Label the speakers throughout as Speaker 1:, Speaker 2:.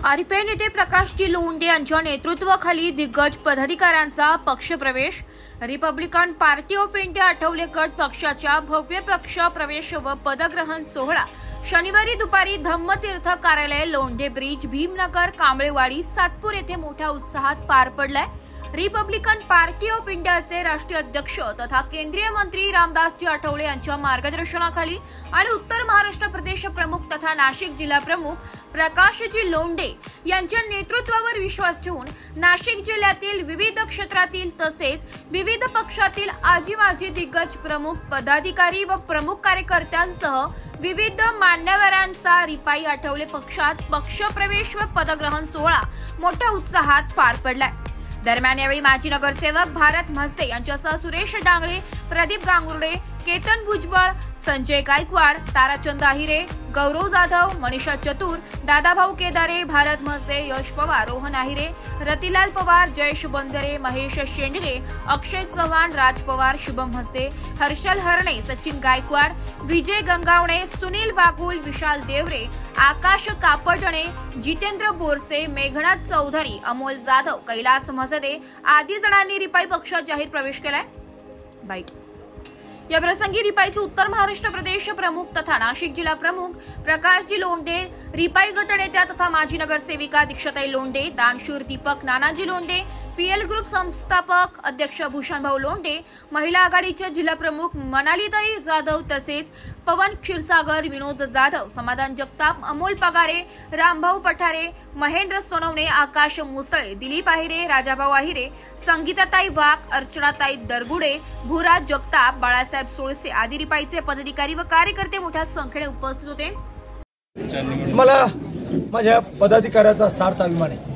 Speaker 1: RPI नेते प्रकाशजी लोंढे यांच्या नेतृत्वाखाली दिग्गज पदाधिकाऱ्यांचा पक्षप्रवेश। Republican party of India Athawale गट पक्षाच्या भव्य पक्ष प्रवेश व पदग्रहण सोहळा शनिवारी दुपारी धम्मतीर्थ कार्यालय, लोंढे ब्रिज, भीमनगर, कांबळेवाडी, सातपूर येथे मोठ्या उत्साहात पार पडलाय। रिपब्लिकन पार्टी ऑफ इंडियाचे राष्ट्रीय अध्यक्ष तथा केंद्रीय मंत्री रामदासजी आठवले यांच्या मार्गदर्शनाखाली आणि उत्तर महाराष्ट्र प्रदेश प्रमुख तथा नाशिक जिल्हा प्रमुख प्रकाशजी लोंढे यांच्या नेतृत्वावर विश्वास ठेवून नाशिक जिल्ह्यातील विविध क्षेत्रातील तसेच विविध पक्षातील आजी माजी दिग्गज प्रमुख पदाधिकारी व प्रमुख कार्यकर्त्यांसह विविध मान्यवरांचा रिपाई आठवले पक्षात पक्षप्रवेश व पदग्रहण सोहळा मोठ्या उत्साहात पार पडलाय। दरम्यान यावेळी माजी नगरसेवक भारत म्हस्ते यांच्यासह सुरेश डांगळे, प्रदीप गांगुर्डे, केतन भुजबळ, संजय गायकवाड, ताराचंद आहिरे, गौरव जाधव, मनीषा चतुर, दादाभाऊ केदारे, भारत म्हस्ते, यश पवार, रोहन आहिरे, रतिलाल पवार, जयेश बंदरे, महेश शेंडगे, अक्षय चव्हाण, राज पवार, शुभम म्हस्ते, हर्षल हरणे, सचिन गायकवाड, विजय गंगावणे, सुनील वागुल, विशाल देवरे, आकाश कापडणे, जितेंद्र बोरसे, मेघनाथ चौधरी, अमोल जाधव, कैलास म्हसदे आदी जणांनी रिपाई पक्षात जाहीर प्रवेश केलाय। बाईट या प्रसंगी रिपाईचे उत्तर महाराष्ट्र प्रदेश प्रमुख तथा नाशिक जिल्हा प्रमुख प्रकाशजी लोंढे, रिपाई गटनेत्या तथा माजी नगरसेविका दीक्षाताई लोंढे, दानशूर दीपक नानाजी लोंढे, पीएल ग्रुप संस्थापक अध्यक्ष भूषणभाऊ लोंढे, महिला आघाडीचे जिल्हा प्रमुख मनालीताई जाधव तसेच पवन क्षीरसागर, विनोद जाधव, समाधान जगताप, अमोल पगारे, रामभाऊ पठारे, महेंद्र सोनवणे, आकाश मुसळे, दिलीप आहिरे, राजाभाऊ आहिरे, संगीताताई वाघ, अर्चनाताई दरगुडे, भूराज जगताप, बाळासाहेब सोळसे आदी रिपाईचे पदाधिकारी व कार्यकर्ते मोठ्या संख्येने उपस्थित होते।
Speaker 2: मला माझ्या पदाधिकाऱ्याचा सार्थ अभिमान आहे।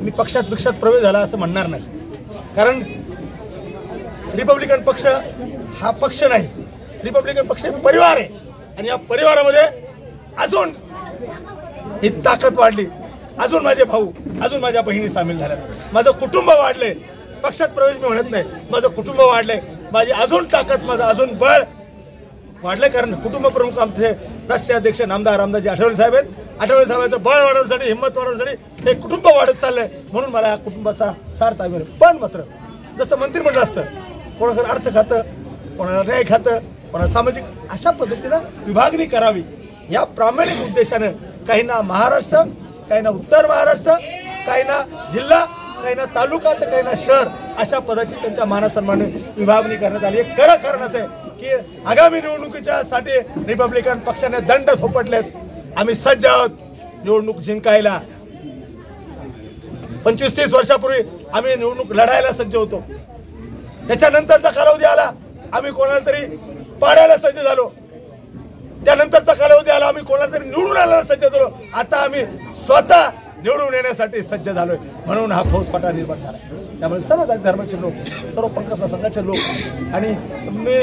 Speaker 2: मी पक्षात प्रवेश झाला असं म्हणणार नाही, कारण रिपब्लिकन पक्ष हा पक्ष नाही, रिपब्लिकन पक्ष परिवार आहे आणि या परिवारामध्ये अजून ही ताकद वाढली, अजून माझे भाऊ, अजून माझ्या बहिणी सामील झाल्यात, माझं कुटुंब वाढले। पक्षात प्रवेश मी म्हणत नाही, माझं कुटुंब वाढले, माझी अजून ताकद, माझं अजून बळ वाढले, कारण कुटुंब प्रमुख आमचे राष्ट्रीय अध्यक्ष नामदार रामदासजी आठवले साहेब आहेत। आठवले साहेबांचं बळ वाढवण्यासाठी, हिंमत वाढवण्यासाठी हे कुटुंब वाढत चाललंय, म्हणून मला या कुटुंबाचा सार्थ अभिमान आहे। पण मात्र जसं मंत्रिमंडळ असतं, कोणाकडे अर्थ खातं, कोणाला न्याय खातं, कोणाला सामाजिक, अशा पद्धतीनं विभागणी करावी या प्रामाणिक उद्देशानं काहींना महाराष्ट्र, काहींना उत्तर महाराष्ट्र, काहींना जिल्हा, काहींना तालुका तर काहींना शहर, अशा पदाची त्यांच्या मानासन्मानाने विभागणी करण्यात आली। खरं कारण असं आहे की आगामी निवडणुकीच्या साठी रिपब्लिकन पक्षाने दंड थोपटलेत। आम्ही सज्ज आहोत निवडणूक जिंकायला। 25-30 वर्षापूर्वी आम्ही निवडणूक लढायला सज्ज होतो, त्याच्यानंतरचा कालावधी आला आम्ही कोणाला तरी पाडायला सज्ज झालो, त्यानंतरचा कालावधी आला आम्ही कोणाला तरी निवडून आणायला सज्ज झालो, आता आम्ही स्वतः निवडून येण्यासाठी सज्ज झालोय, म्हणून हा फौजफाटा निर्माण झाला। त्यामुळे सर्व जाती धर्माचे लोक, सर्व पंकज संघाचे लोक आणि मी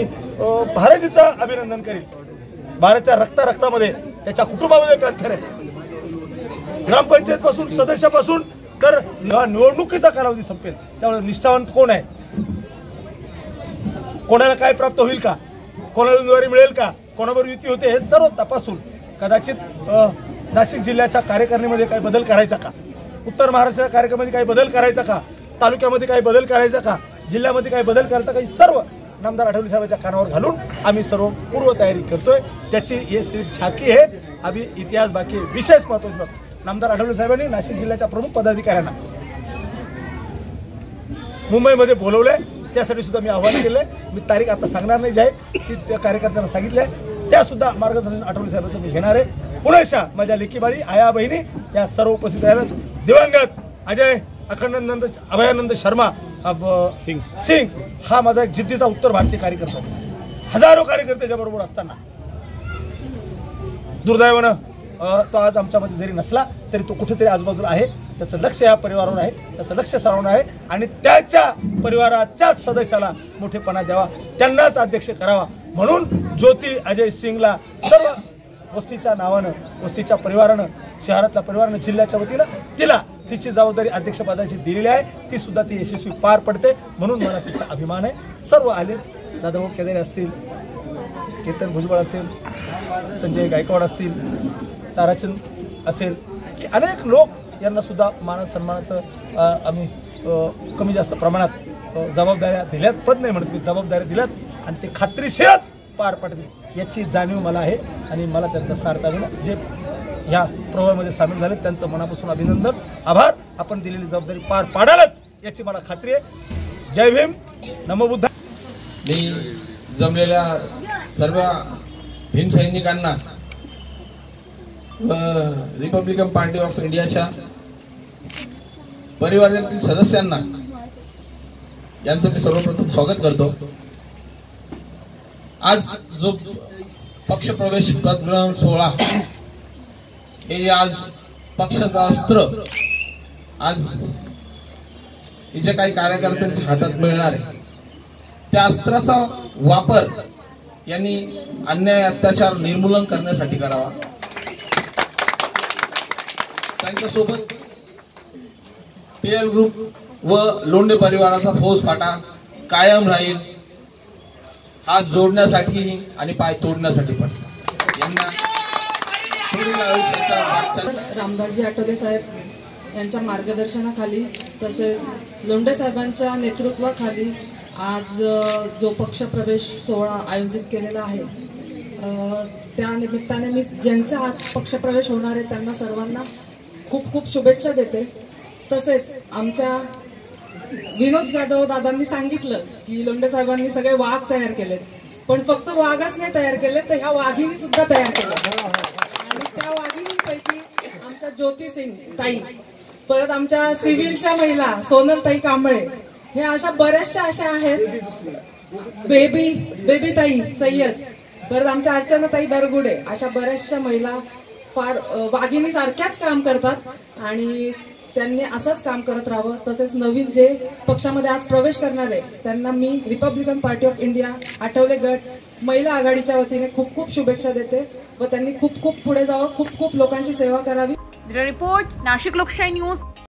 Speaker 2: भारतीचं अभिनंदन करेन। भारताच्या रक्तामध्ये, त्याच्या कुटुंबामध्ये पॅन्थर आहे, ग्रामपंचायत पासून, सदस्यापासून तर निवडणुकीचा कालावधी संपेल, त्यामुळे निष्ठावंत कोण आहे, कोणाला काय प्राप्त होईल का, कोणाला उमेदवारी मिळेल का, कोणाबरोबर युती होते, हे सर्व तपासून कदाचित नाशिक जिल्ह्याच्या कार्यकारिणीमध्ये काही बदल करायचा का, उत्तर महाराष्ट्राच्या कार्यक्रमामध्ये काही बदल करायचा का, तालुक्यामध्ये काही बदल करायचा का, जिल्ह्यामध्ये काही बदल करायचा का, सर्व नामदार आठवले साहेबांच्या कानावर घालून आम्ही सर्व पूर्व तयारी करतोय। त्याची हे सिर्फ झाकी आहे, अभी इतिहास बाकी। विशेष महत्त्वाचं, नामदार आठवले साहेबांनी नाशिक जिल्ह्याच्या प्रमुख पदाधिकाऱ्यांना मुंबईमध्ये बोलवलंय, त्यासाठी सुद्धा मी आवाहन केलंय। मी तारीख आता सांगणार नाही, जे आहे ती त्या कार्यकर्त्यांना सांगितलंय, त्या सुद्धा मार्गदर्शन आठवले साहेबांचं मी घेणार आहे। पुण्याच्या माझ्या लेकीबाळी, आया बहिणी या सर्व उपस्थित राहिल्या। दिवंगत अजय अखंडानंद अभयानंद शर्मा सिंग हा माझा एक जिद्दीचा उत्तर भारतीय कार्यकर्ता, हजारो कार्यकर्त्याच्या बरोबर असताना दुर्दैवानं तो आज आमच्यामध्ये जरी नसला तरी तो कुठेतरी आजूबाजूला आहे। त्याचं लक्ष या परिवारावर आहे, त्याचं लक्ष सर्वांना आहे आणि त्याच्या परिवाराच्या सदस्याला मोठेपणा द्यावा, त्यांनाच अध्यक्ष करावा, म्हणून ज्योती अजय सिंगला सर्व वस्तीच्या नावानं, वस्तीच्या परिवारानं, शहरातल्या परिवारानं, जिल्ह्याच्या वतीनं तिला तिची जबाबदारी अध्यक्षपदाची दिलेली आहे, ती सुद्धा ती यशस्वी पार पडते, म्हणून मला तिचा अभिमान आहे। सर्व आले, दादाभाऊ केदारे असतील, केतन भुजबळ असेल, संजय गायकवाड असतील, ताराचंद असेल, की अनेक लोक यांना सुद्धा मान सन्मानाचं आम्ही कमी जास्त प्रमाणात जबाबदाऱ्या दिल्यात, पद नाही म्हणत मी, जबाबदाऱ्या दिल्यात आणि ते खात्रीशीरच पार पडतील याची जाणीव मला आहे आणि मला त्यांचा सार्थ अभिनंदन, जे ह्या प्रोग्राममध्ये सामील झाले त्यांचं मनापासून अभिनंदन, आभार. आपण दिलेली जबाबदारी पार पाडालच याची मला खात्री आहे. जय भीम, नमो बुद्ध.
Speaker 3: मी जमलेल्या सर्व भीम सैनिकांना व रिपब्लिकन पार्टी ऑफ इंडियाच्या परिवारातील सदस्यांना यांचं मी सर्वप्रथम स्वागत करतो. आज जो पक्षप्रवेश पदग्रहण सोहळा हे आज पक्षाचं अस्त्र आज जे काही कार्यकर्त्यांच्या हातात मिळणार आहे त्या अस्त्राचा वापर यांनी अन्याय अत्याचार निर्मूलन करण्यासाठी करावा. त्यांच्यासोबत पीएल ग्रुप व लोंढे परिवाराचा फौज फाटा कायम राहील, हात जोडण्यासाठी आणि पाय तोडण्यासाठी पण यांना पुढील आयुष्याच्या
Speaker 4: रामदासजी आठवले साहेब यांच्या मार्गदर्शनाखाली तसेच लोंढे साहेबांच्या नेतृत्वाखाली आज जो पक्षप्रवेश सोहळा आयोजित केलेला आहे त्या निमित्ताने मी ज्यांचा आज पक्षप्रवेश होणार आहे त्यांना सर्वांना खूप खूप शुभेच्छा देते. तसेच आमच्या विनोद जाधव दादांनी सांगितलं की लोंढे साहेबांनी सगळे वाघ तयार केलेत, पण फक्त वाघच नाही तयार केले तर ह्या वाघिणी सुद्धा तयार केल्या आणि त्या वाघिणींपैकी आमच्या ज्योती सिंग ताई, परत आमच्या सिव्हिलच्या महिला सोनल ताई कांबळे, हे अशा बऱ्याचशा अशा आहेत, बेबी ताई सय्यद, परत आमच्या अर्चना ताई दरगुडे, अशा बऱ्याचशा महिला फार वाघिणी सारख्याच काम करतात आणि त्यांनी असंच काम करत राहावं. तसेच नवीन जे पक्षामध्ये आज प्रवेश करणार आहे त्यांना मी Republican party of India Athawale गट महिला आघाडीच्या वतीने खूप खूप शुभेच्छा देते व त्यांनी खूप खूप पुढे जावं, खूप खूप लोकांची सेवा करावी.
Speaker 1: रिपोर्ट नाशिक लोकशाही न्यूज.